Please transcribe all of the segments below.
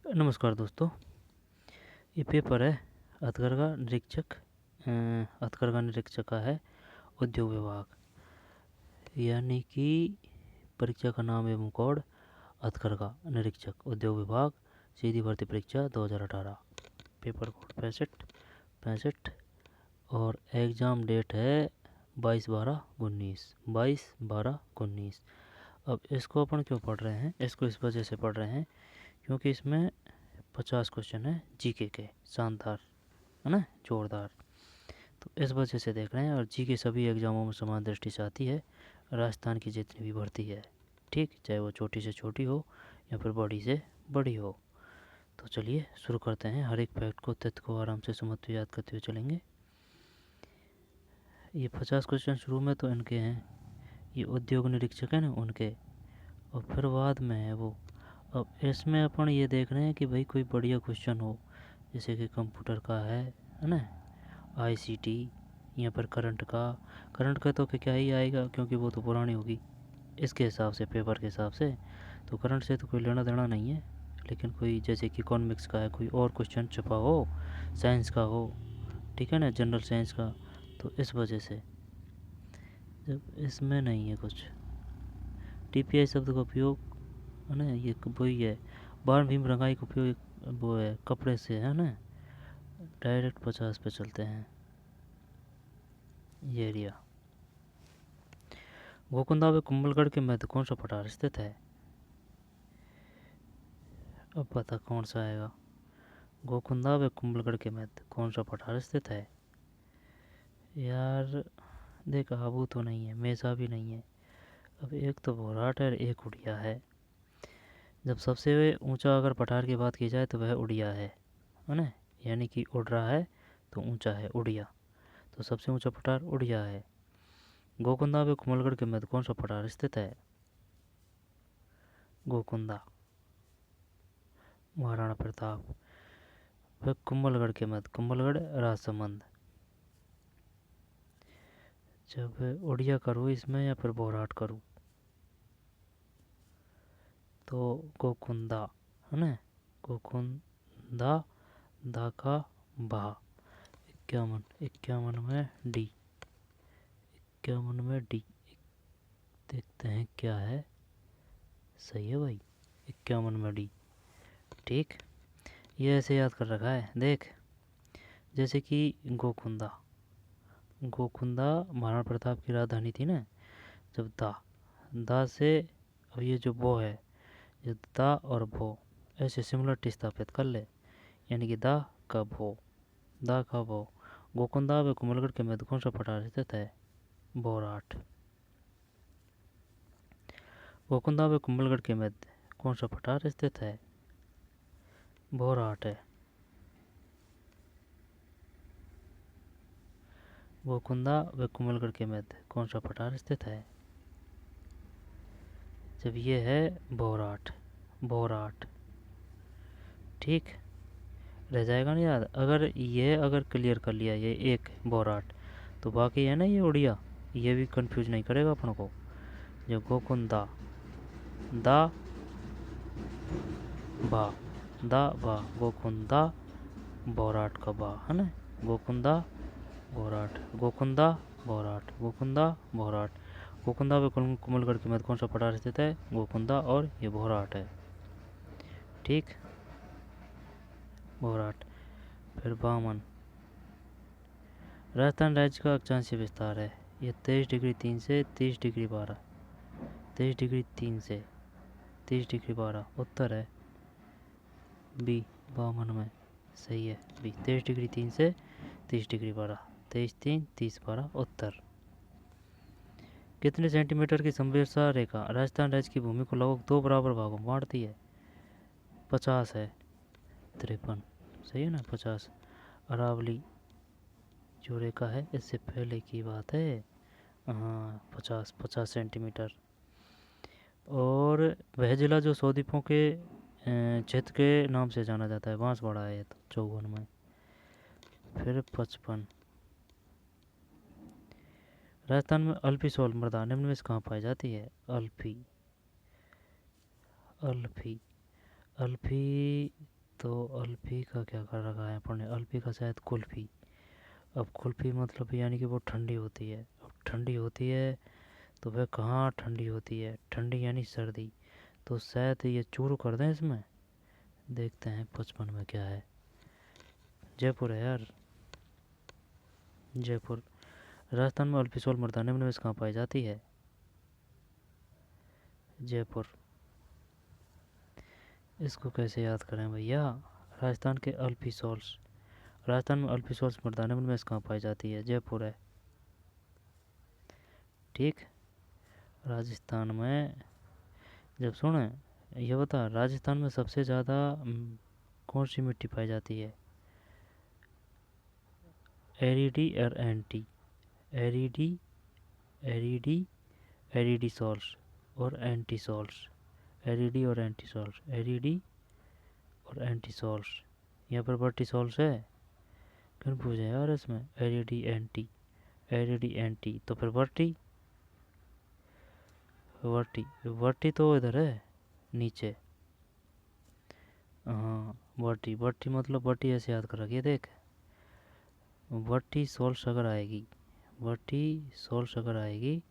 नमस्कार दोस्तों। ये पेपर है हथकरघा निरीक्षक हथकरघा निरीक्षक का है उद्योग विभाग, यानी कि परीक्षा का नाम एवं कोड हथकरघा निरीक्षक उद्योग विभाग सीधी भर्ती परीक्षा 2018। पेपर कोड 65 और एग्ज़ाम डेट है 22/12/19। 22/12/19। अब इसको अपन क्यों पढ़ रहे हैं? इसको इस वजह से पढ़ रहे हैं क्योंकि इसमें 50 क्वेश्चन है जीके के, शानदार है ना, जोरदार। तो इस वजह से देख रहे हैं। और जी के सभी एग्ज़ामों में समान दृष्टि से आती है, राजस्थान की जितनी भी भर्ती है, ठीक, चाहे वो छोटी से छोटी हो या फिर बड़ी से बड़ी हो। तो चलिए शुरू करते हैं। हर एक फैक्ट को, तथ्य को आराम से समझते याद करते हुए चलेंगे। ये 50 क्वेश्चन शुरू में तो इनके हैं, ये उद्योग निरीक्षक है ना उनके, और फिर बाद में है वो। अब इसमें अपन ये देख रहे हैं कि भाई कोई बढ़िया क्वेश्चन हो, जैसे कि कंप्यूटर का है ना, आईसीटी, या फिर करंट का तो क्या ही आएगा क्योंकि वो तो पुरानी होगी इसके हिसाब से, पेपर के हिसाब से। तो करंट से तो कोई लेना देना नहीं है। लेकिन कोई जैसे कि इकोनॉमिक्स का है, कोई और क्वेश्चन छपा हो, साइंस का हो, ठीक है ना, जनरल साइंस का, तो इस वजह से जब इसमें नहीं है कुछ। टीपीआई शब्द का उपयोग है ना, ये वही है, बाण भीम रंगाई का उपयोग वो है कपड़े से, है ना। डायरेक्ट 50 पे चलते हैं। ये एरिया गोकुंदा व कुंभलगढ़ के मध्य कौन सा पठार स्थित है? अब पता कौन सा आएगा। गोकुंदा व कुंभलगढ़ के मध्य कौन सा पठार स्थित है? यार देख, आबू तो नहीं है, मेसा भी नहीं है। अब एक तो भोराट है और एक उड़िया है। जब सबसे ऊंचा अगर पठार की बात की जाए तो वह उड़िया है ना, यानी कि उड़ रहा है तो ऊंचा है उड़िया। तो सबसे ऊंचा पठार उड़िया है। गोकुंदा व कुंभलगढ़ के मध्य कौन सा पठार स्थित है? गोकुंदा, महाराणा प्रताप। वह कुंभलगढ़ के मध्य, कुंभलगढ़ राजसमंद। जब उड़िया करूँ इसमें या फिर बोराट करूँ, तो गोकुंदा है ना, गोकुंदा, दा का बा। 51, 51 में डी, 51 में डी। देखते हैं क्या है। सही है भाई, 51 में डी, ठीक। ये ऐसे याद कर रखा है, देख। जैसे कि गोकुंदा, गोकुंदा महाराणा प्रताप की राजधानी थी ना। जब दा से, अब ये जो बो है, ये दा और भो ऐसे सिमिलरिटी स्थापित कर ले, यानी कि दा का भो, दा का भो। गोकुंदा व कुंभलगढ़ के मध्य कौन सा पठार स्थित है? बोराट। गोकुंदा व कुंभलगढ़ के मध्य कौन सा पठार स्थित है? बोराट है। गोकुंदा व कुंभलगढ़ के मध्य कौन सा पठार स्थित है? जब ये है बोराट, बोराट, ठीक। रह जाएगा ना याद। अगर ये अगर क्लियर कर लिया ये एक बोराट, तो बाकी है ना ये उड़िया, ये भी कंफ्यूज नहीं करेगा अपन को। जो गोकुंदा, दा बा, दा बा, गोकुंदा, बोराट का बा, है ना। Gokunda Borat, Gokunda Borat, Gokunda Borat. Gokunda व कुंभलगढ़ के मध्य कौन सा पठार स्थित है? गोकुंदा, और ये बोराट है, ठीक, बोराट। फिर बामन, राजस्थान राज्य का अक्षांशीय विस्तार है। ये 23 डिग्री 3 से 30 डिग्री 12, 23 डिग्री 3 से 30 डिग्री 12 उत्तर है। बी, बामन में सही है बी, 23 डिग्री 3 से 30 डिग्री 12, 23 3 30 12 उत्तर। कितने सेंटीमीटर की संवेदना रेखा राजस्थान राज्य की भूमि को लगभग 2 बराबर भागों में बांटती है? 50 है, 53 सही है ना, 50। अरावली जो रेखा है इससे पहले की बात है, हाँ, 50 सेंटीमीटर। और वह जिला जो सौदीपों के क्षेत्र के नाम से जाना जाता है, बांसवाड़ा है, तो 54 में। फिर 55, राजस्थान में अल्पी सोल मृदा निम्न में से कहाँ पाई जाती है? अल्पी, अल्पी, अल्फी, तो अल्फी का क्या कर रखा है अपन ने, अल्फी का शायद कुल्फी। अब कुल्फी मतलब यानी कि वो ठंडी होती है। अब ठंडी होती है तो वह कहाँ ठंडी होती है, ठंडी यानी सर्दी। तो शायद ये चूरू कर दें इसमें। देखते हैं 55 में क्या है। जयपुर है यार, जयपुर। राजस्थान में अल्फिसोल मृदा निम्न में कहाँ पाई जाती है? जयपुर। इसको कैसे याद करें भैया? राजस्थान के अल्फिसोल्स, राजस्थान में अल्फिसोल्स मृदा निम्न में कहाँ पाई जाती है? जयपुर है। ठीक। राजस्थान में, जब सुने, ये बता राजस्थान में सबसे ज़्यादा कौन सी मिट्टी पाई जाती है? एरिडी और एंटी, एरिडी, एरिडी, एरिडी सॉल्स और एंटी सॉल्स, एरिडी और एंटी सॉल्स, एरिडी और एंटी सॉल्स। यहाँ पर वर्टी सॉल्स है, कन्फ्यूज है यार इसमें। एरिडी एंटी, एरिडी एंटी, तो फिर वर्टी, वर्टी, वर्टी तो इधर है नीचे। हाँ वर्टी, वर्टी मतलब वर्टी ऐसे याद कर रखिए देख। वर्टी सॉल्स अगर आएगी, वर्टी सॉल्स अगर आएगी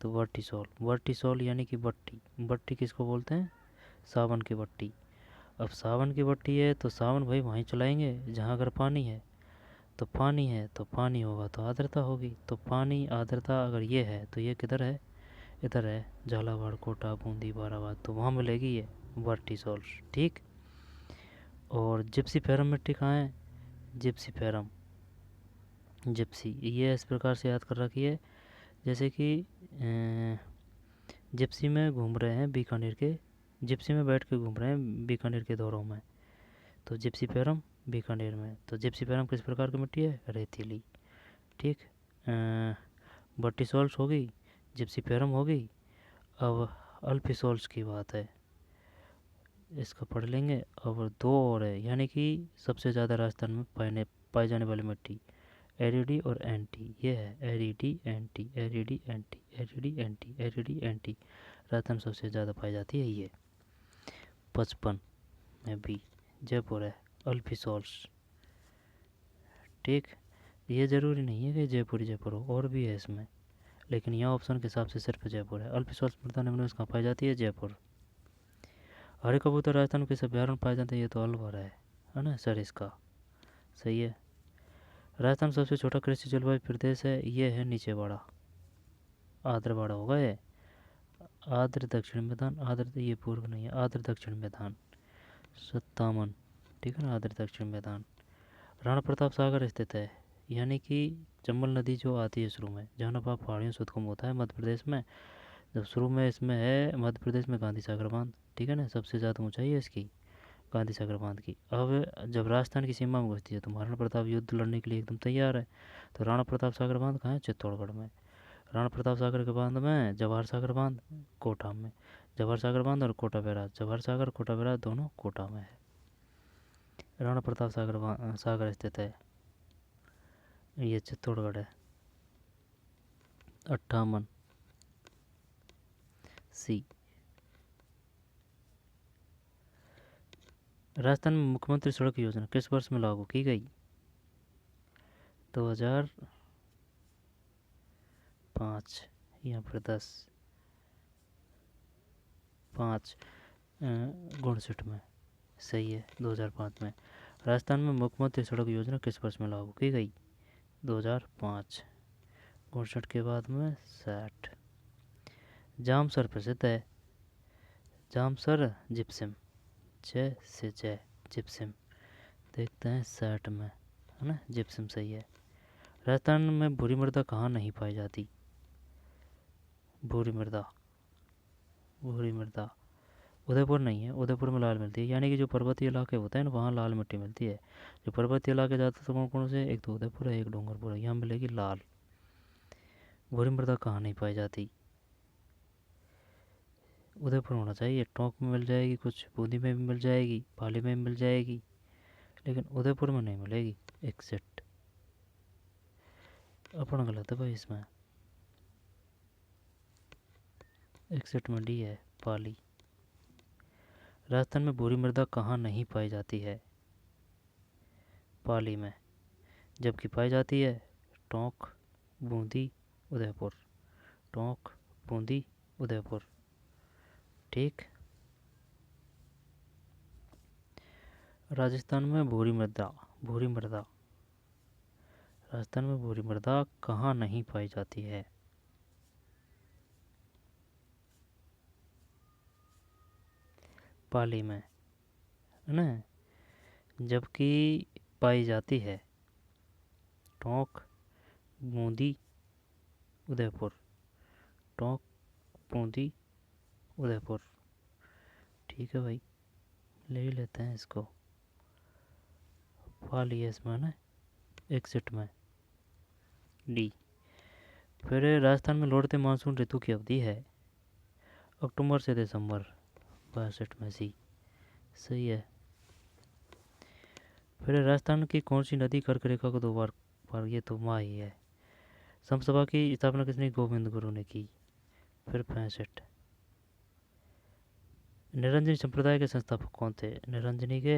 तो वर्टीसोल, वर्टीसोल यानी कि बट्टी। बट्टी किसको बोलते हैं? सावन की बट्टी। अब सावन की बट्टी है तो सावन भाई वहीं चलाएंगे जहाँ अगर पानी है। तो पानी है तो पानी होगा तो आर्द्रता होगी, तो पानी आर्द्रता अगर ये है तो ये किधर है? इधर है, झालावाड़, कोटा, बूंदी, बाराबाद, तो वहाँ मिलेगी ये वर्टीसोल्स। ठीक। और जिप्सी फेरम मिट्टी कहाँ है? जिप्सी फेरम, जिप्सी, ये इस प्रकार से याद कर रखी है जैसे कि जिप्सी में घूम रहे हैं बीकानेर के, जिप्सी में बैठ के घूम रहे हैं बीकानेर के दौरों में, तो जिप्सी पेरम बीकानेर में। तो जिप्सी पेरम किस प्रकार की मिट्टी है? रेतीली। ठीक। बट्टीसोल्स होगी, जिप्सी पेरम होगी। अब अल्फिसोल्स की बात है, इसका पढ़ लेंगे। अब दो और है, यानी कि सबसे ज़्यादा राजस्थान में पाई जाने वाली मिट्टी, एरिडी और एंटी। ये है aridity, aridity, aridity, aridity. Rajasthan सबसे ज़्यादा पाई जाती है ये। 55 में भी जयपुर है, अल्फिसोल्स। ठीक। ये ज़रूरी नहीं है कि जयपुर जयपुर हो, और भी है इसमें, लेकिन यहाँ ऑप्शन के हिसाब से सिर्फ जयपुर है। अल्फिसोल्स मृदा निम्न में कहाँ पाई जाती है? जयपुर। हरे कबूतर राजस्थान के अभ्यारण्य पाए जाते हैं, ये तो अलवर है ना सर, इसका सही है। राजस्थान सबसे छोटा कृषि जलवायु प्रदेश है, ये है नीचेवाड़ा, आद्रवाड़ा होगा ये। आद्र दक्षिण मैदान, आद्र ये पूर्व नहीं है, आद्र दक्षिण मैदान 57। ठीक है ना, आद्र दक्षिण मैदान। राणा प्रताप सागर स्थित है, यानी कि चंबल नदी जो आती है शुरू में, जहानाबाद पहाड़ियों से उद्गम होता है मध्य प्रदेश में। जब शुरू में इसमें है मध्य प्रदेश में गांधी सागर बांध, ठीक है ना, सबसे ज़्यादा ऊंचाई है इसकी गांधी सागर बांध की। अब जब राजस्थान की सीमा में घुसती है तो महाराणा प्रताप युद्ध लड़ने के लिए एकदम तैयार है। तो राणा प्रताप सागर बांध कहाँ है? चित्तौड़गढ़ में। राणा प्रताप सागर के बांध में जवाहर सागर बांध कोटा में, जवाहर सागर बांध और कोटा बैराज, जवाहर सागर कोटा बैराज दोनों कोटा में है। राणा प्रताप सागर सागर स्थित है, ये चित्तौड़गढ़ है। 58 सी। राजस्थान में मुख्यमंत्री सड़क योजना किस वर्ष में लागू की गई? 2005, यहाँ पर 10, 5 59 में, सही है 2005 में। राजस्थान में मुख्यमंत्री सड़क योजना किस वर्ष में लागू की गई? 2005, 59 के बाद में 60। जामसर प्रसिद्ध है, जामसर जिप्सम, जय से जय जिप्सम। देखते हैं 60 में, है ना, जिप्सम सही है। राजस्थान में भूरी मृदा कहाँ नहीं पाई जाती? भूरी मृदा, भूरी मृदा उदयपुर नहीं है, उदयपुर में लाल मिलती है, यानी कि जो पर्वतीय इलाके होते हैं ना वहाँ लाल मिट्टी मिलती है। जो पर्वतीय इलाके जाते हैं तो कौन से? एक तो उदयपुर है, एक डूंगरपुर है, यहाँ मिलेगी लाल। भूरी मृदा कहाँ नहीं पाई जाती? उदयपुर होना चाहिए, टोंक में मिल जाएगी, कुछ बूंदी में भी मिल जाएगी, पाली में भी मिल जाएगी, लेकिन उदयपुर में नहीं मिलेगी। एक्सेप्ट अपन गलत है भाई इसमें, एक्सेप्ट में डी है पाली। राजस्थान में भूरी मृदा कहाँ नहीं पाई जाती है? पाली में। जबकि पाई जाती है टोंक, बूंदी, उदयपुर। टोंक, बूंदी, उदयपुर। ठीक। राजस्थान में भूरी मृदा, भूरी मृदा, राजस्थान में भूरी मृदा कहाँ नहीं पाई जाती है? पाली में, है ना। जबकि पाई जाती है टोंक, बूंदी, उदयपुर। टोंक, बूंदी, उदयपुर। ठीक है भाई, ले ही लेते हैं इसको। पाली है इसमें ना, एग्जिट में डी। फिर राजस्थान में लौटते मानसून ऋतु की अवधि है अक्टूबर से दिसंबर, 62 में सी। सही है। फिर राजस्थान की कौन सी नदी कर्क रेखा को 2 बार पार? ये तो माँ ही है। समसभा की स्थापना किसने? गोविंद गुरु ने की। फिर 65। निरंजनी संप्रदाय के संस्थापक कौन थे? निरंजनी के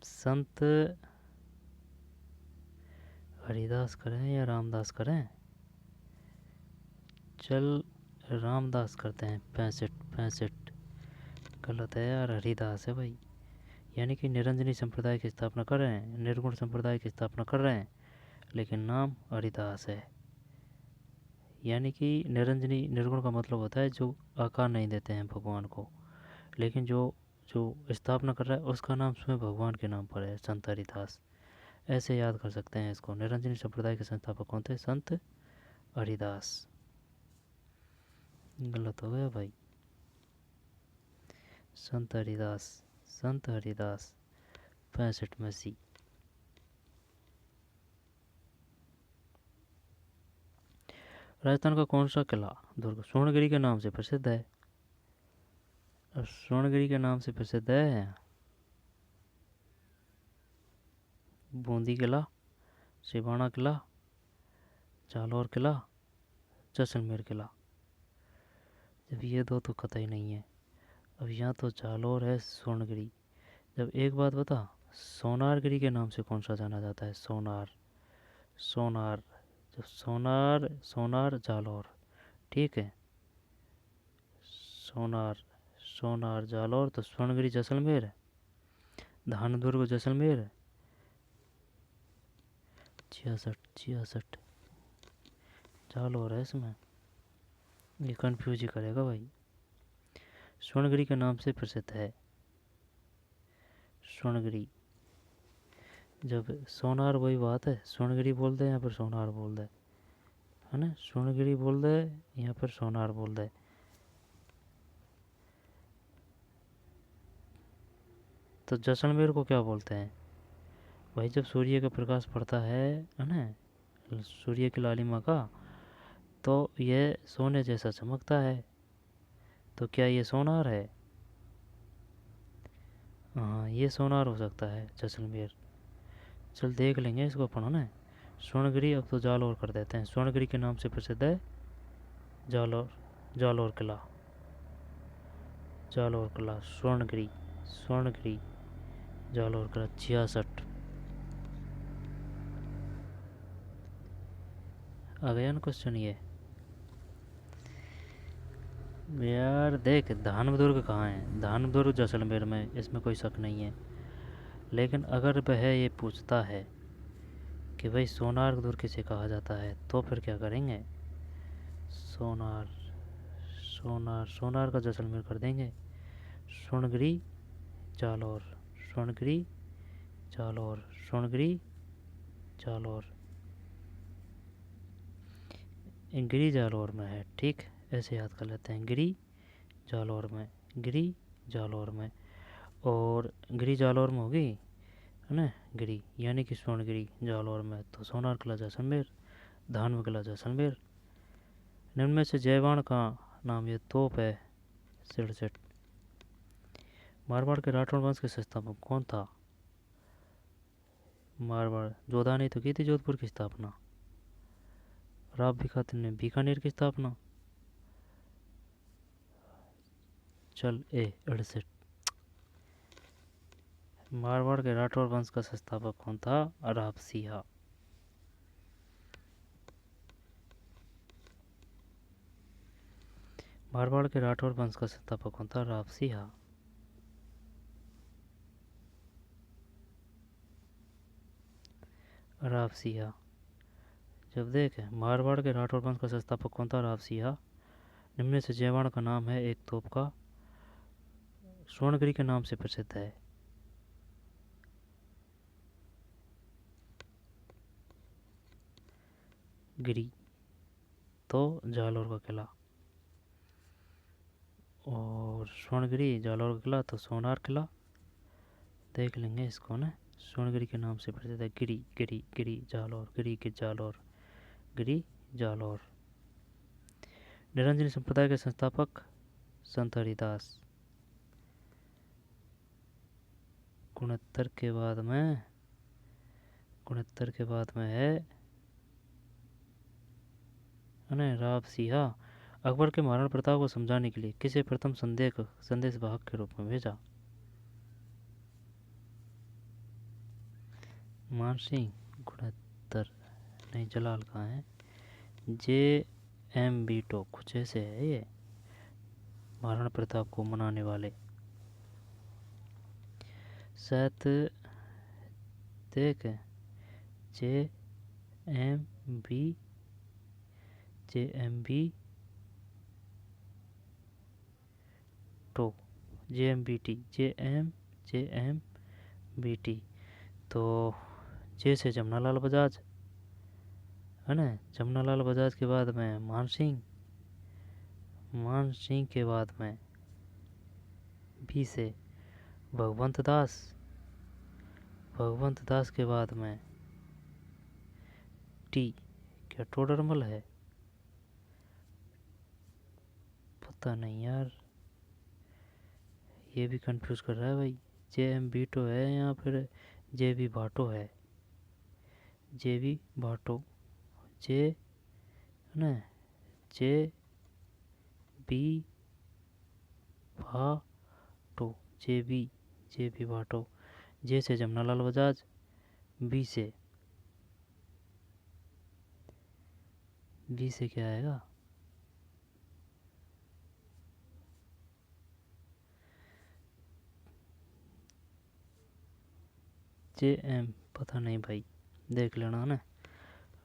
संत हरिदास करें या रामदास करें? चल रामदास करते हैं। 65 गलत है यार, हरिदास है भाई। यानी कि निरंजनी संप्रदाय की स्थापना कर रहे हैं, निर्गुण संप्रदाय की स्थापना कर रहे हैं, लेकिन नाम हरिदास है। यानी कि निरंजनी, निर्गुण का मतलब होता है जो आकार नहीं देते हैं भगवान को, लेकिन जो जो स्थापना कर रहा है उसका नाम स्वयं भगवान के नाम पर है, संत हरिदास। ऐसे याद कर सकते हैं इसको। निरंजनी संप्रदाय के संस्थापक कौन थे? संत हरिदास। गलत हो गया भाई। संत हरिदास, संत हरिदास। 65 में सी। राजस्थान का कौन सा किला दुर्ग स्वर्णगिरी के नाम से प्रसिद्ध है? स्वर्णगिरी के नाम से प्रसिद्ध है बूंदी किला, सिवाना किला, जालौर किला, जैसलमेर किला। जब ये दो तो कतई नहीं है। अब यहाँ तो जालौर है, स्वर्णगिरी। जब एक बात बता, सोनारगिरी के नाम से कौन सा जाना जाता है? सोनार, सोनार। जब सोनार, सोनार जालौर। ठीक है, सोनार, सोनार जालौर। तो स्वर्णगिरी जैसलमेर, धानदुर्ग जैसलमेर। 66 जालौर है इसमें। ये कंफ्यूज ही करेगा भाई। स्वर्णगिरी के नाम से प्रसिद्ध है स्वर्णगिरी। जब सोनार, वही बात है, स्वर्णगिरी बोल दे या फिर सोनार बोल दे, है ना। स्वर्णगिरी बोल दे या फिर सोनार बोल दे। तो जैसलमेर को क्या बोलते हैं भाई? जब सूर्य का प्रकाश पड़ता है ना, सूर्य की लालिमा का, तो यह सोने जैसा चमकता है। तो क्या ये सोनार है? हाँ, ये सोनार हो सकता है जैसलमेर। चल देख लेंगे इसको अपन, है ना। स्वर्णगिरी अब तो जालौर कर देते हैं। स्वर्णगिरी के नाम से प्रसिद्ध है जालौर, जालौर किला, जालौर किला। स्वर्णगिरी, स्वर्णगिरी, जालौर किला। 66 आ गया ना क्वेश्चन ये। यार देख, धानदुर्ग कहाँ है? धानदुर्ग जैसलमेर में, इसमें कोई शक नहीं है। लेकिन अगर वह ये पूछता है कि भाई सोनार दुर्ग किसे कहा जाता है, तो फिर क्या करेंगे? सोनार, सोनार, सोनार का जैसलमेर कर देंगे। स्वर्णगिरी जालौर, स्वर्णगिरी जालौर, स्वर्णगिरी जालौर। गिरी जालौर में है। ठीक, ऐसे याद कर लेते हैं। गिरी जालौर में, गिरी जालौर में। और गिरी जालौर में होगी, है ना। गिरी यानी कि स्वर्णगिरी जालौर में, तो सोनार किला जैसलमेर, धानव किला जैसलमेर। निम्न में से जयवाण का नाम ये तोप है। 67। मारवाड़ के राठौड़ वंश के संस्थापक कौन था? मारवाड़, जोधा ने तो की थी जोधपुर की स्थापना। राव भिखातिन ने बीकानेर की स्थापना। चल ए 68। मारवाड़ के राठौर वंश का संस्थापक कौन था? राव सिंह। मारवाड़ के राठौर वंश का संस्थापक कौन था? राव सिंह। राव सिंह। जब देख मारवाड़ के राठौर वंश का संस्थापक कौन था? राव सिंह। निम्न से जयवाण का नाम है एक तोप का स्वर्णगिरी के नाम से प्रसिद्ध है। गिरी तो जालौर का किला, और स्वर्णगिरी जालौर का किला तो सोनार किला। देख लेंगे इसको ना, स्वर्णगिरी के नाम से प्रसिद्ध है। गिरी गिरी गिरी जालौर, गिरी के जालौर, गिरी जालौर। निरंजनी संप्रदाय के संस्थापक संत हरिदास। 69 के बाद में, 69 के बाद में है राव सिंह। अकबर के महाराणा प्रताप को समझाने के लिए किसे प्रथम संदेश वाहक के रूप में भेजा? मानसिंह। 69 नहीं, जलाल कहाँ है? JM बीटो कुछ ऐसे है ये, महाराणा प्रताप को मनाने वाले। शायद देख JM BT तो जे से जमनालाल बजाज है ना। जमनालाल बजाज के बाद में मानसिंह के बाद में बी से भगवंत दास के बाद में टी। क्या टोडरमल है? पता नहीं यार, ये भी कंफ्यूज कर रहा है भाई। JM बीटो है या फिर JB भाटो है? JB भाटो, JB भाटो, JB भाटो। जे से जमनालाल बजाज, बी से क्या आएगा? JM पता नहीं भाई, देख लेना ना।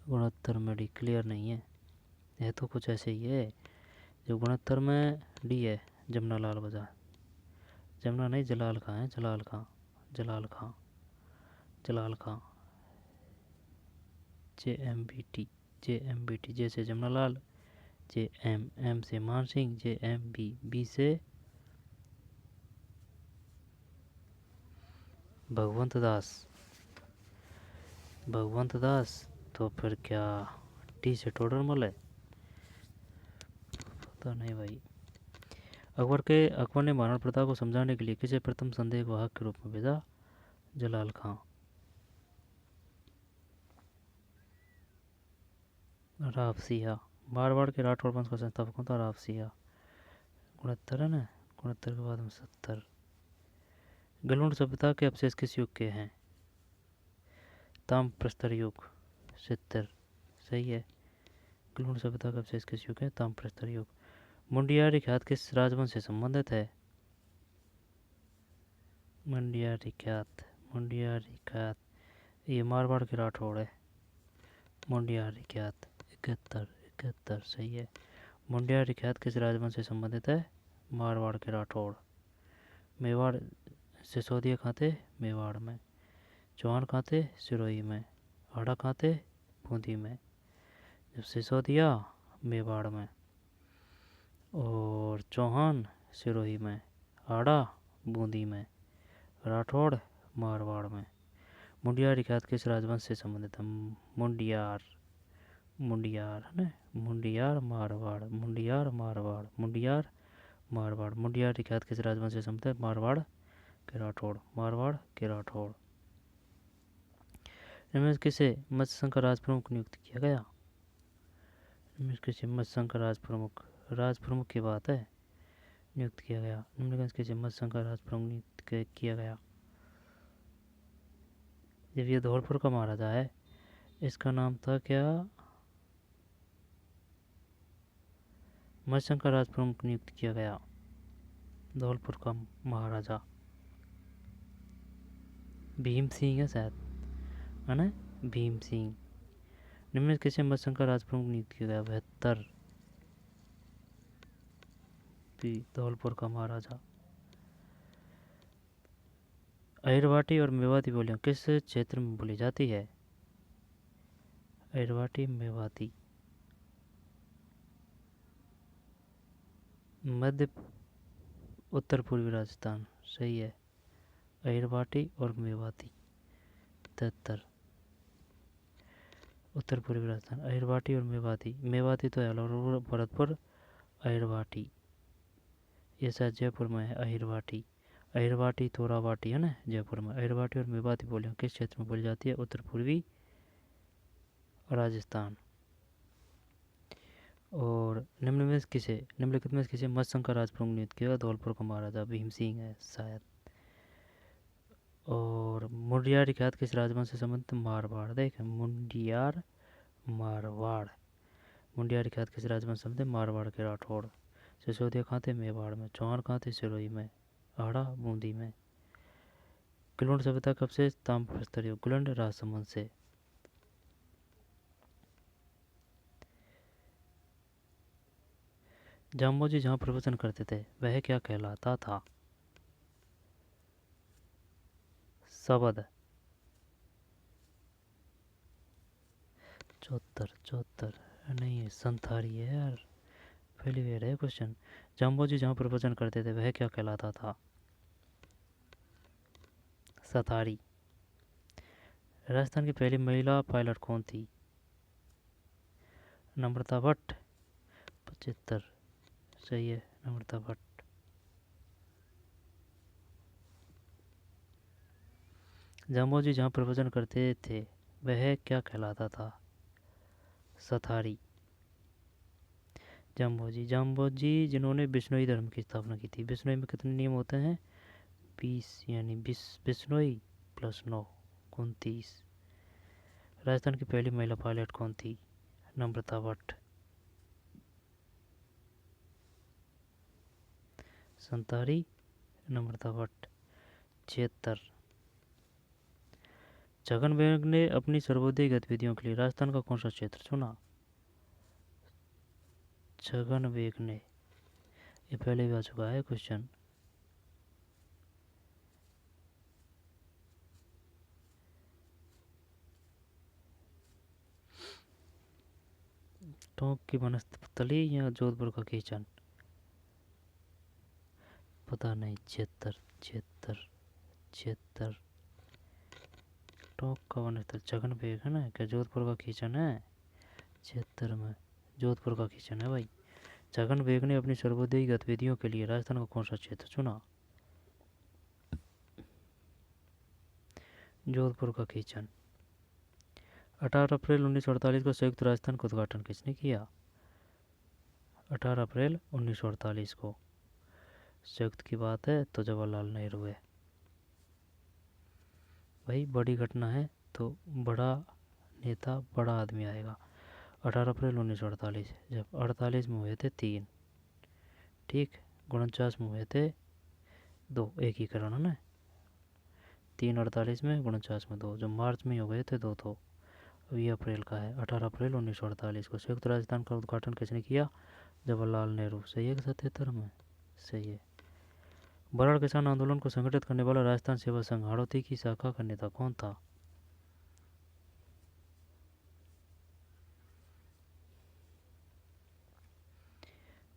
69 में डी क्लियर नहीं है तो कुछ ऐसे ही है। जो 69 में डी है जमनालाल बजाज, जमुना नहीं, जलाल खां है, जलाल खां। JM BT जैसे जमनालाल, JM से मानसिंह, JM बी से भगवंत दास। तो फिर क्या टी से टोडरमल है? पता नहीं भाई। अकबर ने महाराणा प्रताप को समझाने के लिए किसे प्रथम संदेश वाहक के रूप में भेजा? जलाल खां। राव सिंह। मारवाड़ के राठौर वंश का संस्थापक कौन था? राव सिंह। 69 है ना, 69 के बाद में 70। गलुड़ सभ्यता के अवशेष किस युग के हैं? ताम्रप्रस्तर युग। 70 सही है। गलुड़ सभ्यता का अवशेष किस युग है? ताम्रप्रस्तर युग। मुंडियारी ख्यात किस राजवंश से संबंधित है? मुंडियारी ख्यात ये मारवाड़ के राठौड़ है। मुंडियारी ख्यात 71 सही है। मुंडियारी ख्यात किस राजवंश से संबंधित है? मारवाड़ के राठौड़। मेवाड़ सिसोदिया कहाँ थे? मेवाड़ में। चौहान कहाँ थे? सिरोही में। आड़ा कहाँ थे? बूंदी में। जब सिसोदिया मेवाड़ में और चौहान सिरोही में, आड़ा बूंदी में, राठौड़ मारवाड़ में। मुंडियार ख्यात किस राजवंश से संबंधित है? मुंडियार है ना, मुंडियार मारवाड़। मुंडियार ख्यात किस राजवंश से संबंधित है? मारवाड़ के राठौड़। इनमें किसे मत्स्य संघ का राज प्रमुख नियुक्त किया गया? इनमें किसे मत्स्य संघ का राज प्रमुख की बात है। नियुक्त किया गया। निम्नलिखित किसे मध्य संघ का राज प्रमुख नियुक्त किया गया। जब ये धौलपुर का महाराजा है, इसका नाम था क्या? मध्य संघ का राज प्रमुख नियुक्त किया गया, धौलपुर का महाराजा भीम सिंह है शायद, है ना, भीम सिंह। निम्नलिखित किसे मध्य संघ का राज प्रमुख नियुक्त किया गया? 72 धौलपुर का महाराजा। अहिरवाटी और मेवाती बोलियां किस क्षेत्र में बोली जाती है? अहिरवाटी मेवाती मध्य उत्तर पूर्वी राजस्थान, सही है। अहिरवाटी और मेवाती 73 उत्तर पूर्वी राजस्थान। अहिरवाटी और मेवाती, मेवाती तो है भरतपुर, अहिरवाटी ये शायद जयपुर में है। अहिरवाटी, अहिरवाटी तोरावाटी है ना जयपुर में। अहिरवाटी और मेवाती बोलियां किस क्षेत्र में बोली जाती है? उत्तर पूर्वी राजस्थान। और निम्नलिखित में किसे मध्य संघ का राज प्रमुख नियुक्त किया? धौलपुर का महाराजा भीम सिंह है शायद। और मुंडियार ख्यात किस राजवंश से संबंधित? मारवाड़। देखें, मुंडियार मारवाड़, मुंडियार ख्यात किस राजवंश से संबंधित? मारवाड़ के राठौड़। सिसोदिया कहाँ थे? मेवाड़ में। चौहान कहाँ थे? सिरोही में। आड़ा बूंदी में। गुलंड सभ्यता कब से ताम्र प्रस्तरीय? गुलंड राजसमंद से। जाम्बोजी जहाँ प्रवचन करते थे वह क्या कहलाता था? सबद। 74 नहीं, संथारी है यार, पहली बार है क्वेश्चन। जाम्बोजी जहाँ प्रवचन करते थे वह क्या कहलाता था? सतारी। राजस्थान की पहली महिला पायलट कौन थी? नम्रता भट्ट। 75 सही है, नम्रता भट्ट। जाम्बोजी जहाँ प्रवचन करते थे वह क्या कहलाता था? सतारी। जाम्बोजी जिन्होंने बिश्नोई धर्म की स्थापना की थी। बिश्नोई में कितने नियम होते हैं? 20, यानी बिश्नोई प्लस 9 29। राजस्थान की पहली महिला पायलट कौन थी? नम्रता भट्ट। संतारी, नम्रता भट्ट। 76। छगन भैया ने अपनी सर्वोदय गतिविधियों के लिए राजस्थान का कौन सा क्षेत्र चुना? छगन बेग ने, ये पहले भी आ चुका है क्वेश्चन। टोंक की वनस्थली या जोधपुर का किचन? पता नहीं। 76 टोंक का वनस्थल छगन बेग है ना, क्या जोधपुर का किचन है? 76 में जोधपुर का किचन है भाई। छगन बेग ने अपनी सर्वोदयी गतिविधियों के लिए राजस्थान का कौन सा क्षेत्र चुना? जोधपुर का किचन। 18 अप्रैल 1948 को संयुक्त राजस्थान का उद्घाटन किसने किया? 18 अप्रैल 1948 को संयुक्त की बात है तो जवाहरलाल नेहरू है भाई। बड़ी घटना है तो बड़ा नेता, बड़ा आदमी आएगा। 18 अप्रैल 1948, जब 48 में हुए थे 3, ठीक, 49 में हुए थे 2, एकीकरण है ना, 3 48 में, 49 में 2, जो मार्च में हो गए थे 2 तो अब ये अप्रैल का है। 18 अप्रैल 1948 को संयुक्त राजस्थान का उद्घाटन किसने किया? जवाहरलाल नेहरू। सही है कि 77 में? सही है। बराड़ किसान आंदोलन को संगठित करने वाला राजस्थान सेवा संघ हाड़ौती की शाखा का नेता कौन था?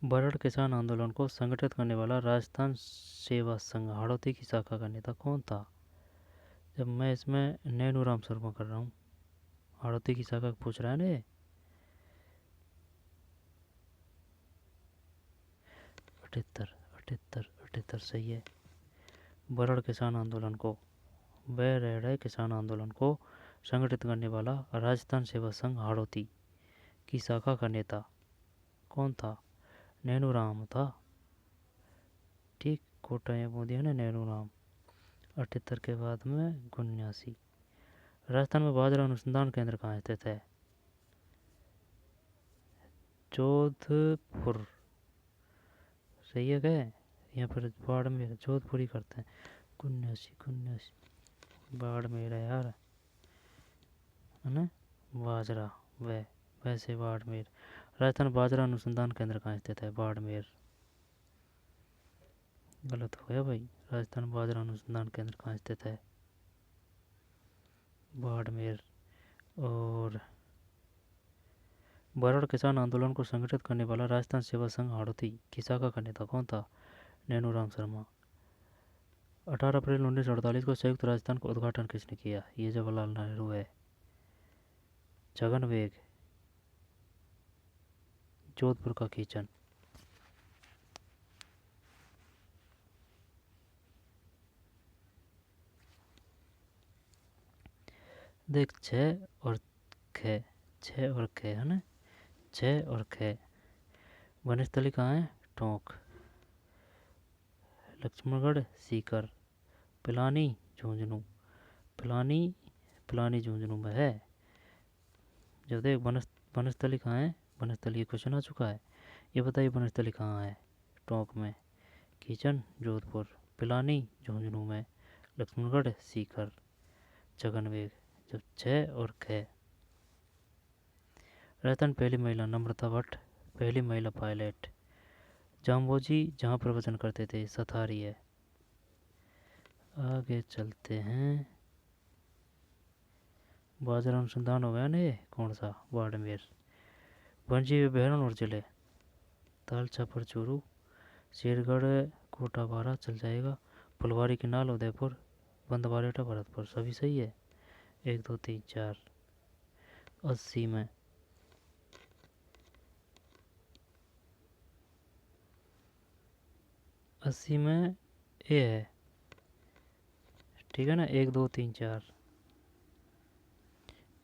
बराड़ किसान आंदोलन को संगठित करने वाला राजस्थान सेवा संघ हाड़ौती की शाखा का नेता कौन था? जब मैं इसमें नैनू राम शर्मा कर रहा हूँ, हाड़ौती की शाखा पूछ रहा है ना। 78 सही है। बराड़ किसान आंदोलन को, बराड़ किसान आंदोलन को संगठित करने वाला राजस्थान सेवा संघ हाड़ौती की शाखा का नेता कौन था? नैनू राम था। ठीक। कोटा या बूंदी है ना नेहरू नाम। 78 के बाद में 79। राजस्थान में बाजरा अनुसंधान केंद्र कहाँ स्थित है? जोधपुर। सही है क्या? यहाँ पर बाड़मेर जोधपुर ही करते हैं। 79 बाड़मेर है यार, है ना। बाजरा वैसे बाड़मेर। राजस्थान बाजरा अनुसंधान केंद्र कहाँ स्थित है? बाड़मेर। गलत हो गया भाई। राजस्थान बाजरा अनुसंधान केंद्र कहाँ स्थित है? बाड़मेर। और बरड़ किसान आंदोलन को संगठित करने वाला राजस्थान सेवा संघ हाड़ौती की शाखा का नेता कौन था? नैनूराम शर्मा। 18 अप्रैल 1948 को संयुक्त राजस्थान का उद्घाटन किसने किया? ये जवाहरलाल नेहरू है। छगन वेग। जोधपुर का किचन। देख छ और ख है ना। छ और ख। वनस्थली कहाँ है? टोंक। लक्ष्मणगढ़ सीकर। पिलानी झुंझुनू। पिलानी झुंझुनू में है। जब देख वनस्थली कहाँ है? वनस्थली क्वेश्चन आ चुका है। ये बताइए वनस्थली कहाँ है? टोंक में। किचन जोधपुर। पिलानी झुंझुनू में। लक्ष्मणगढ़ सीकर। छगनवेग। जब छ और ख। राजस्थान पहली महिला नम्रता भट्ट पहली महिला पायलट। जाम्बोजी जहाँ प्रवचन करते थे सथारी है। आगे चलते हैं। बाजरा अनुसंधान हो गया ना, ये कौन सा? बाड़मेर। वन्यजीव अभ्यारण्य और जिले ताल छापर चूरू शेरगढ़ कोटा बारा चल जाएगा। फुलवारी किनाल उदयपुर बंदवारेटा भरतपुर। सभी सही है। 1 2 3 4। 80 में 80 में ए है, ठीक है ना। 1 2 3 4।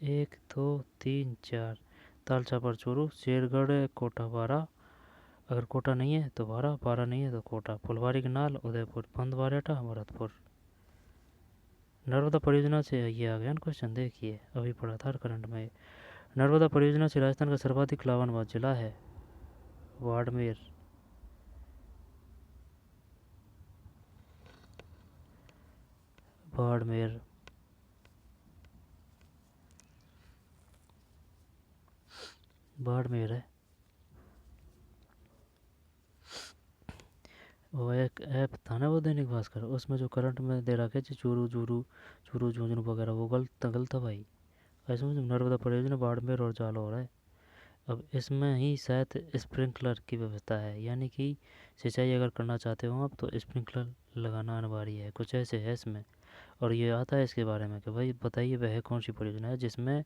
1 2 3 4। ताल छापर चूरू शेरगढ़ कोटा बारा। अगर कोटा नहीं है तो बारा, बारा नहीं है तो कोटा। फुलवारी किनाल उदयपुर बंदवारेटा भरतपुर। नर्मदा परियोजना से ये आ गया ना क्वेश्चन, देखिए अभी पढ़ा था करंट में। नर्मदा परियोजना से राजस्थान का सर्वाधिक लाभान्वित जिला है बाड़मेर। बाड़मेर। बाड़मेर है। वो एक ऐप था ना वो दैनिक भास्कर, उसमें जो करंट में दे रखा है चूरू चूरू चूरू झुंझुनू वगैरह, वो गलत था भाई। ऐसे में नर्मदा परियोजना बाड़मेर और जाल हो रहा है। अब इसमें ही शायद स्प्रिंकलर की व्यवस्था है, यानी कि सिंचाई अगर करना चाहते हो आप तो स्प्रिंकलर लगाना अनिवार्य है, कुछ ऐसे है इसमें। और ये आता है इसके बारे में कि भाई बताइए वह कौन सी परियोजना है जिसमें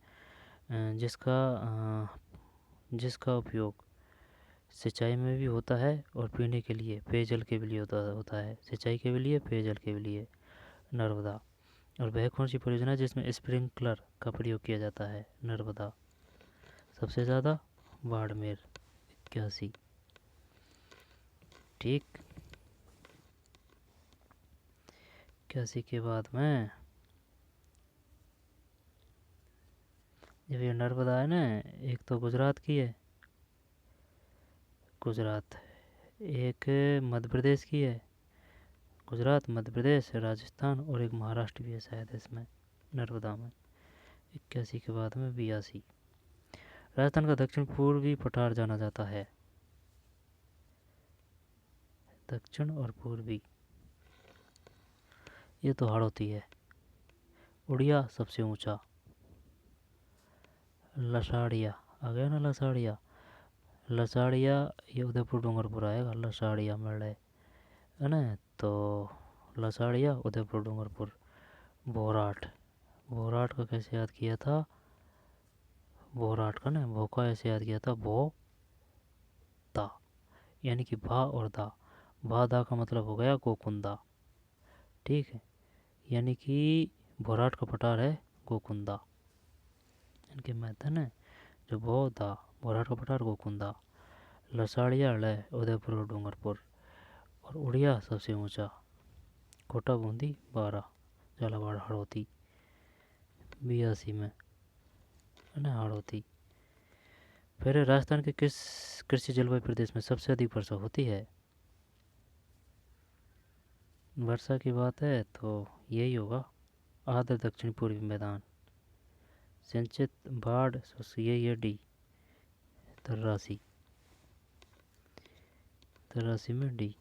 जिसका उपयोग सिंचाई में भी होता है और पीने के लिए पेयजल के लिए होता है। सिंचाई के भी लिए, पेयजल के भी लिए। नर्मदा। और वह कौन सी परियोजना है जिसमें स्प्रिंकलर का प्रयोग किया जाता है? नर्मदा। सबसे ज़्यादा बाड़मेर 81। ठीक। 81 के बाद में जब ये नर्मदा है ना, एक तो गुजरात की है, गुजरात। एक मध्य प्रदेश की है, गुजरात मध्य प्रदेश राजस्थान, और एक महाराष्ट्र भी है शायद इसमें नर्मदा में। 81 के बाद में 82। राजस्थान का दक्षिण पूर्वी पठार जाना जाता है। दक्षिण और पूर्वी, ये तो हाड़ौती है। उड़िया सबसे ऊंचा। लसाड़िया आ गया ना, लसाड़िया। लसाड़िया ये उदयपुर डूंगरपुर आएगा, लसाड़िया मिल रहा है ना। तो लसाड़िया उदयपुर डूंगरपुर। बोराट। बोराट का कैसे याद किया था? बोराट का ना भोका ऐसे याद किया था, भो दा, यानी कि भा और दा। भा दा का मतलब हो गया गोकुंदा। ठीक है, यानी कि बोराट का पठार है गोकुंदा। इनके मैथन है जो भो दा, बोराट का पठार गोकुंदा। लसाड़िया लय उदयपुर और डूंगरपुर। और उड़िया सबसे ऊंचा, कोटा बूंदी 12, झालावाड़ हाड़ौती 82 में है ना हाड़ौती। फिर राजस्थान के किस कृषि जलवायु प्रदेश में सबसे अधिक वर्षा होती है? वर्षा की बात है तो यही होगा, आर्द्र दक्षिण पूर्वी मैदान, सिंचित बाढ़, यही है डी, तर्रासी, तर्रासी में डी।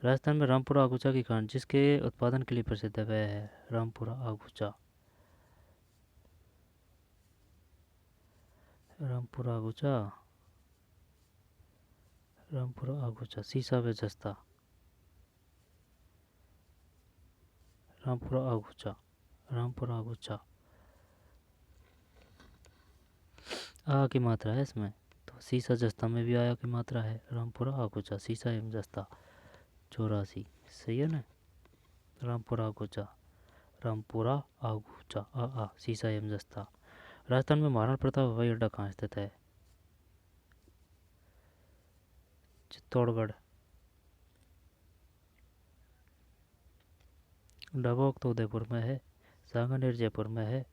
राजस्थान में रामपुरा आगूचा की खान जिसके उत्पादन के लिए प्रसिद्ध है वह है रामपुरा आगूचा। रामपुरा आगूचा, रामपुरा आगूचा, सीसा व जस्ता, रामपुरा आगूचा, रामपुरा आगूचा। आ की मात्रा है इसमें, तो सीसा जस्ता में भी आया की मात्रा है, रामपुरा आगूचा, सीसा एवं जस्ता 84, सही है ना। रामपुरा आगूचा, रामपुरा आगूचा, आ सीसा एवं जस्ता। राजस्थान में महाराणा प्रताप हवाई अड्डा कहाँ स्थित है? चित्तौड़गढ़। डबोक तो उदयपुर में है, सांगानेर जयपुर में है,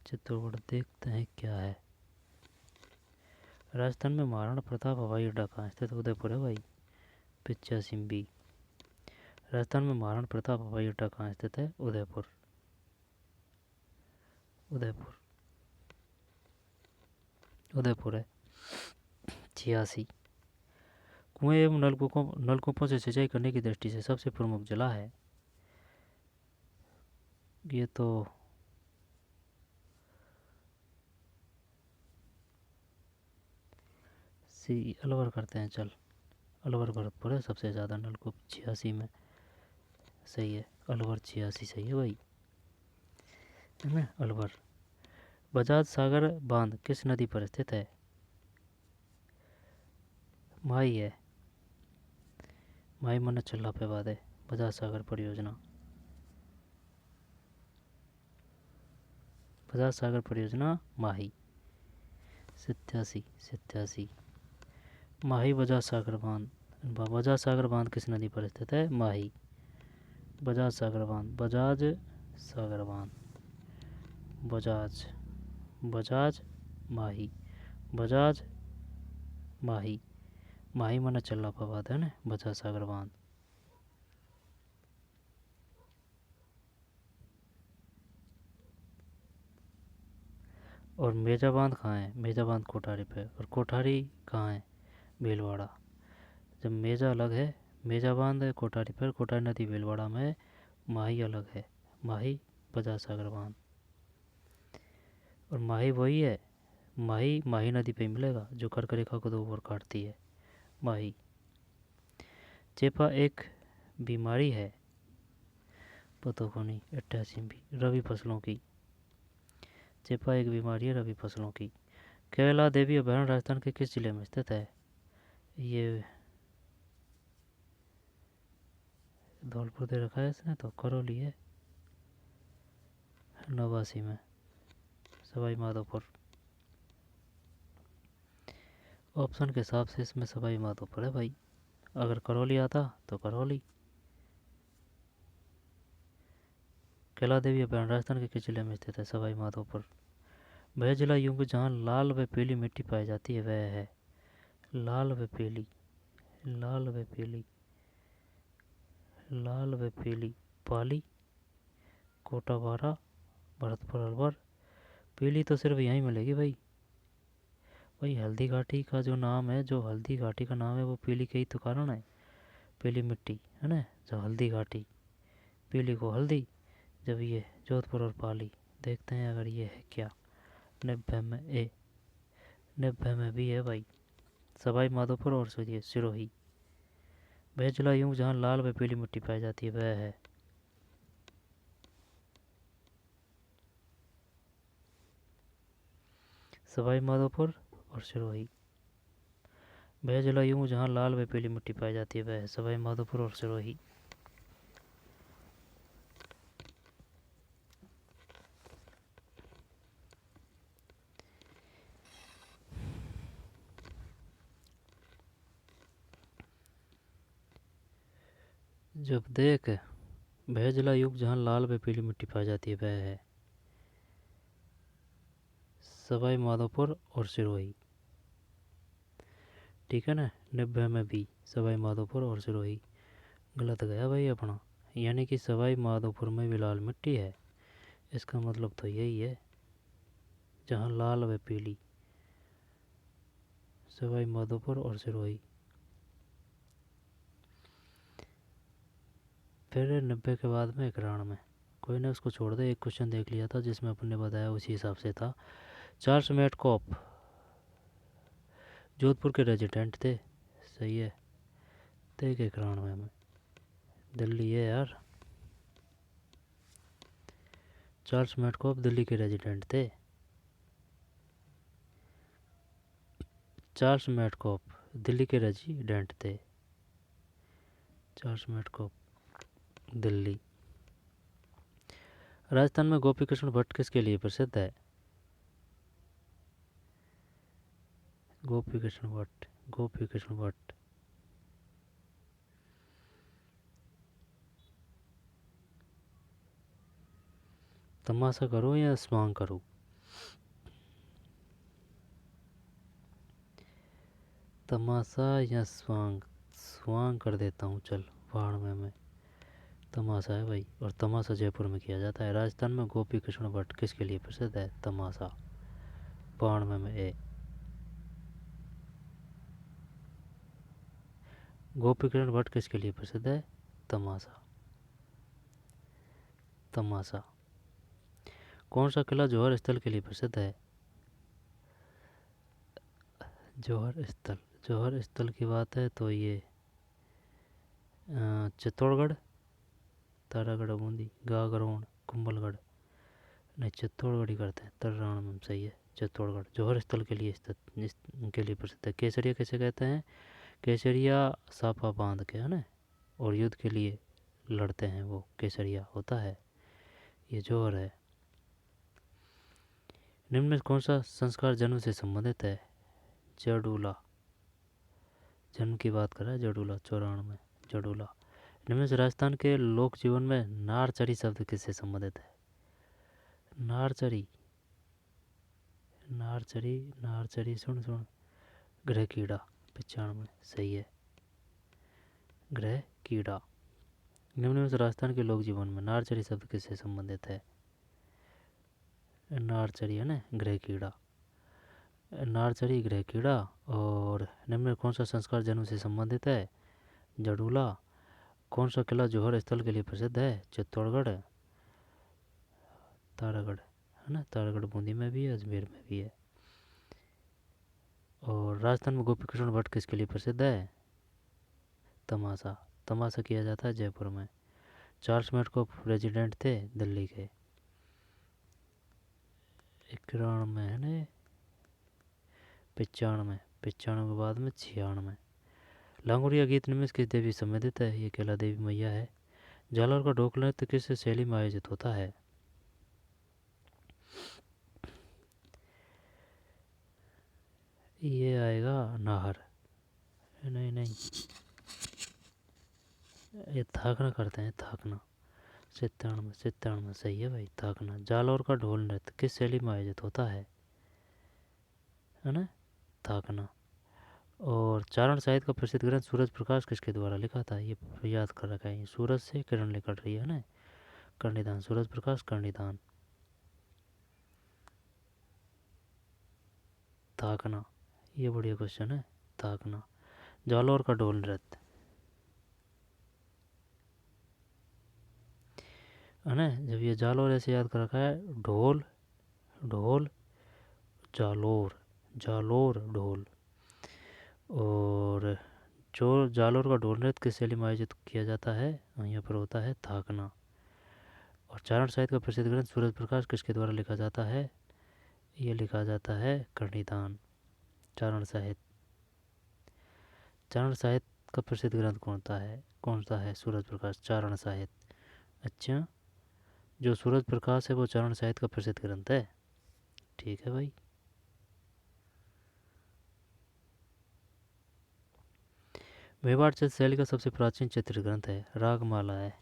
चित्तौड़गढ़ देखते हैं क्या है। राजस्थान में महाराणा प्रताप हवाई अड्डा कहाँ स्थित? उदयपुर है भाई, 85 बी। राजस्थान में महाराणा प्रताप हवाई अड्डा कहाँ स्थित है? उदयपुर, उदयपुर, उदयपुर है 86। कुएं एवं नलकूपों से सिंचाई करने की दृष्टि से सबसे प्रमुख जिला है? ये तो सी अलवर करते हैं, चल अलवर भरतपुर है सबसे ज़्यादा नलकूप 86 में, सही है, अलवर 86 सही है भाई, है ना अलवर। बजाज सागर बांध किस नदी पर स्थित है? माही है, माही मन्ना चल्ला पे बाद है, बजाज सागर परियोजना, बजाज सागर परियोजना माही 87। माही बजाज सागर बांध, बजाज सागर बांध किस नदी पर स्थित है? माही, बजाज सागर बांध, बजाज सागर बांध, बजाज, बजाज माही, बजाज माही, माही मना चल्ला पर बात है ना, बजाज सागर बांध। और मेजा बांध कहाँ है? मेजा बांध कोठारी पे, और कोठारी कहाँ है? भीलवाड़ा। जब मेजा अलग है, मेजा बांध है कोठारी पर, कोठारी नदी भीलवाड़ा में, माही अलग है, माही बजाज सागर बांध। और माही वही है, माही माही नदी पे मिलेगा जो कर्क रेखा को 2 ओर काटती है, माही। चेपा एक बीमारी है, पता को नहीं, 88 भी, रबी फसलों की। चेपा एक बीमारी है रबी फसलों की। कैला देवी अभयारण्य राजस्थान के किस जिले में स्थित है? ये धौलपुर दे रखा है इसने, तो करौली है 89 में, सवाई माधोपुर। ऑप्शन के हिसाब से इसमें सवाई माधोपुर है भाई, अगर करौली आता तो करौली। कैला देवी अभयारण्य राजस्थान के किस जिले में स्थित है? सवाई माधोपुर। वह जिला यूं जहाँ लाल व पीली मिट्टी पाई जाती है वह है? लाल व पीली, लाल व पीली, लाल व पीली, पाली, कोटा बारा, भरतपुर अलवर। पीली तो सिर्फ यहीं मिलेगी भाई, भाई हल्दी घाटी का जो नाम है, जो हल्दी घाटी का नाम है वो पीली के ही तो कारण है, पीली मिट्टी है ना, जो हल्दी घाटी, पीली को हल्दी। जब ये जोधपुर और पाली, देखते हैं अगर ये है क्या। 90 में ए, 90 में भी है भाई, सवाई माधोपुर और सिरोही। वह जिला यूं जहाँ लाल व पीली मिट्टी पाई जाती है वह है? सवाई माधोपुर और सिरोही। वह जिला यूं जहाँ लाल व पीली मिट्टी पाई जाती है वह है? सवाई माधोपुर और सिरोही। जब देख वह जला युग जहाँ लाल व पीली मिट्टी पाई जाती है वह है सवाई माधोपुर और सिरोही। ठीक है ना, 90 में भी सवाई माधोपुर और सिरोही। गलत गया भाई अपना, यानी कि सवाई माधोपुर में भी लाल मिट्टी है। इसका मतलब तो यही है जहाँ लाल व पीली, सवाई माधोपुर और सिरोही। फिर 90 के बाद में 91 में, कोई ना उसको छोड़ दे। एक क्वेश्चन देख लिया था जिसमें अपन ने बताया उसी हिसाब से था। चार्ल्स मेटकॉप जोधपुर के रेजिडेंट थे, सही है। थे के 91 में, दिल्ली है यार। चार्ल्स मेटकॉप दिल्ली के रेजिडेंट थे। चार्ल्स मेटकॉप दिल्ली के रेजिडेंट थे। Charles Metcalfe Delhi. राजस्थान में गोपी कृष्ण भट्ट किसके लिए प्रसिद्ध है? गोपी कृष्ण भट्ट, गोपी कृष्ण भट्ट। तमाशा करो या स्वांग करो? तमाशा या स्वांग? स्वांग कर देता हूँ चल, पहाड़ में मैं। तमाशा है भाई, और तमाशा जयपुर में किया जाता है। राजस्थान में गोपी कृष्ण भट्ट किसके लिए प्रसिद्ध है? तमाशा। पहाड़ में ए। गोपी कृष्ण भट्ट किसके लिए प्रसिद्ध है? तमाशा। तमाशा। कौन सा किला जौहर स्थल के लिए प्रसिद्ध है? जौहर स्थल, जौहर स्थल की बात है तो ये चित्तौड़गढ़, तारागढ़, बूंदी, गागरोन, कुंभलगढ़। नहीं, चित्तौड़गढ़ ही करते हैं, तर्राण में सही है। चित्तौड़गढ़ जौहर स्थल के लिए स्थित के लिए प्रसिद्ध है। केसरिया कैसे कहते हैं? केसरिया साफा बांध के, है ना, और युद्ध के लिए लड़ते हैं, वो केसरिया होता है। ये जौहर है। निम्न में कौन सा संस्कार जन्म से संबंधित है? जडूला। जन्म की बात कर रहा है जडूला, 94 में जडूला। निम्न में से राजस्थान के लोक जीवन में नारचरी शब्द किससे संबंधित है? नारचरी, नारचरी, नारचरी, सुन सुन, ग्रह कीड़ा, 95 सही है। ग्रह कीड़ा। निम्न में से राजस्थान के लोक जीवन में नारचरी शब्द किससे संबंधित है? नारचरी है ना, ग्रह कीड़ा। नारचरी, ग्रह कीड़ा। और निम्न में कौन सा संस्कार जन्म से संबंधित है? जडूला। कौन सा किला जौहर स्थल के लिए प्रसिद्ध है? चित्तौड़गढ़, तारागढ़, है ना, तारागढ़ बूंदी में भी है, अजमेर में भी है। और राजस्थान में गोपी कृष्ण भट्ट किसके लिए प्रसिद्ध है? तमाशा। तमाशा किया जाता है जयपुर में। चार्ल्स मेटकॉप रेजिडेंट थे दिल्ली के। 91 में है ना, 95, 95 के बाद में 96। लांगुड़िया गीत निम्न किस देवी संबंधित है? ये कैला देवी मैया है। जालौर का ढोल नृत्य किस शैली में आयोजित होता है? ये आएगा नाहर। नहीं नहीं, ये थाकना करते हैं, थाकना। 97, 97 सही है भाई, थाकना। जालौर का ढोल नृत्य किस शैली में आयोजित होता है ना, थाकना। और चारण साहित्य का प्रसिद्ध ग्रंथ सूरज प्रकाश किसके द्वारा लिखा था? ये याद कर रखा है। सूरज से किरण निकल रही है ना, कर्णिदान, सूरज प्रकाश कर्णिदान। थाकना, ये बढ़िया क्वेश्चन है, थाकना। जालौर का ढोल नृत्य है ना, जब ये जालौर ऐसे याद कर रखा है, ढोल, ढोल, जालोर, जालोर, ढोल। और जो जालोर का ढोल नृत्य किस शैली में आयोजित किया जाता है? यहाँ पर होता है थाकना। और चारण साहित्य का प्रसिद्ध ग्रंथ सूरज प्रकाश किसके द्वारा लिखा जाता है? ये लिखा जाता है कर्णिदान। चारण साहित्य, चारण साहित्य का प्रसिद्ध ग्रंथ कौन सा है? सूरज प्रकाश, चारण साहित्य। अच्छा, जो सूरज प्रकाश है वो चारण साहित्य का प्रसिद्ध ग्रंथ है। ठीक है भाई। मेवाड़ चित्र शैली का सबसे प्राचीन चित्र ग्रंथ है, रागमाला है।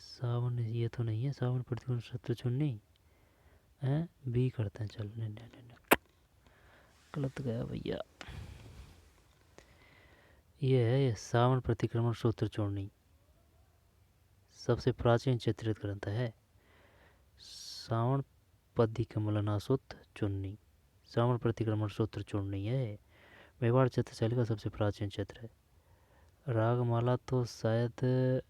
सावन ये तो नहीं है, सावन प्रतिकोण शत्रु चुन्नी है, बी करते हैं, चल नहीं नहीं नहीं, गलत गया भैया। ये है, ये सावन प्रतिक्रमण सूत्र चूर्णी सबसे प्राचीन चित्रित ग्रंथ है। सावन पद्धि कमलनासुत चुन्नी, सावन प्रतिक्रमण सूत्र चूर्णी है, मेवाड़ चित्र शैली का सबसे प्राचीन चित्र है। रागमाला तो शायद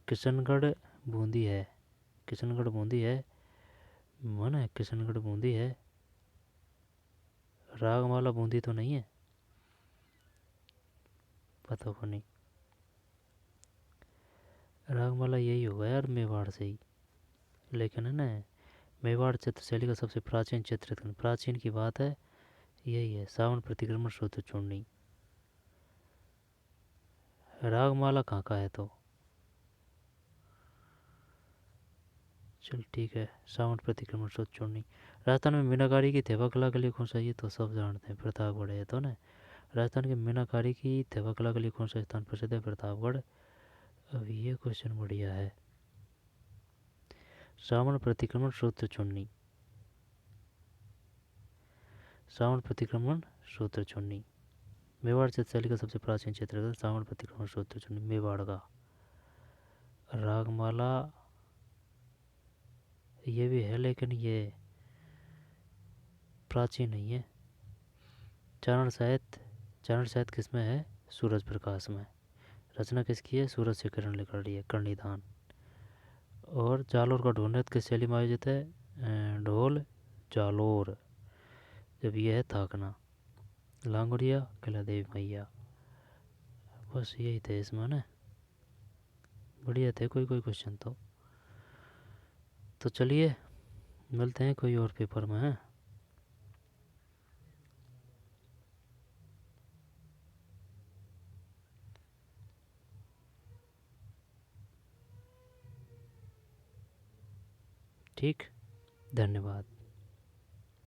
किशनगढ़ बूंदी है, किशनगढ़ बूंदी है, मन है किशनगढ़ बूंदी है, रागमाला बूंदी तो नहीं है, पता को नहीं। रागमाला यही होगा यार, मेवाड़ से ही, लेकिन है ना, मेवाड़ चित्र शैली का सबसे प्राचीन चित्र, प्राचीन की बात है, यही है सावन प्रतिक्रमण सूत्र चूर्णी। रागमाला कहाँ का है तो, चल ठीक है, सावन प्रतिक्रमण सूत्र चूर्णी। राजस्थान में मीनाकारी की थेवा कला के लिए कौन सा, ये तो सब जानते हैं, प्रतापगढ़ है तो ना। राजस्थान के मीनाकारी की थेवा कला के लिए कौन सा स्थान प्रसिद्ध है, प्रतापगढ़। अब ये क्वेश्चन बढ़िया है। सावन प्रतिक्रमण सूत्र चुन्नी, सावन प्रतिक्रमण सूत्र चुन्नी, मेवाड़ चित्र शैली का सबसे प्राचीन क्षेत्र है सावन प्रतिक्रमण सूत्र चुन्नी, मेवाड़ का। रागमाला ये भी है, लेकिन ये प्राचीन नहीं है। चारण साहित्य, चारण साहित्य किसमें है, सूरज प्रकाश में। रचना किसकी है, सूरज से किरण निकल रही है, कर्णिदान। और जालोर का ढोल नृत्य किस शैली में आयोजित है, ढोल जालोर। जब ये है थाकना, लांगुड़िया किला देवी मैया। बस यही थे इसमें ना, बढ़िया थे कोई कोई क्वेश्चन तो चलिए मिलते हैं कोई और पेपर में, है। ठीक, धन्यवाद।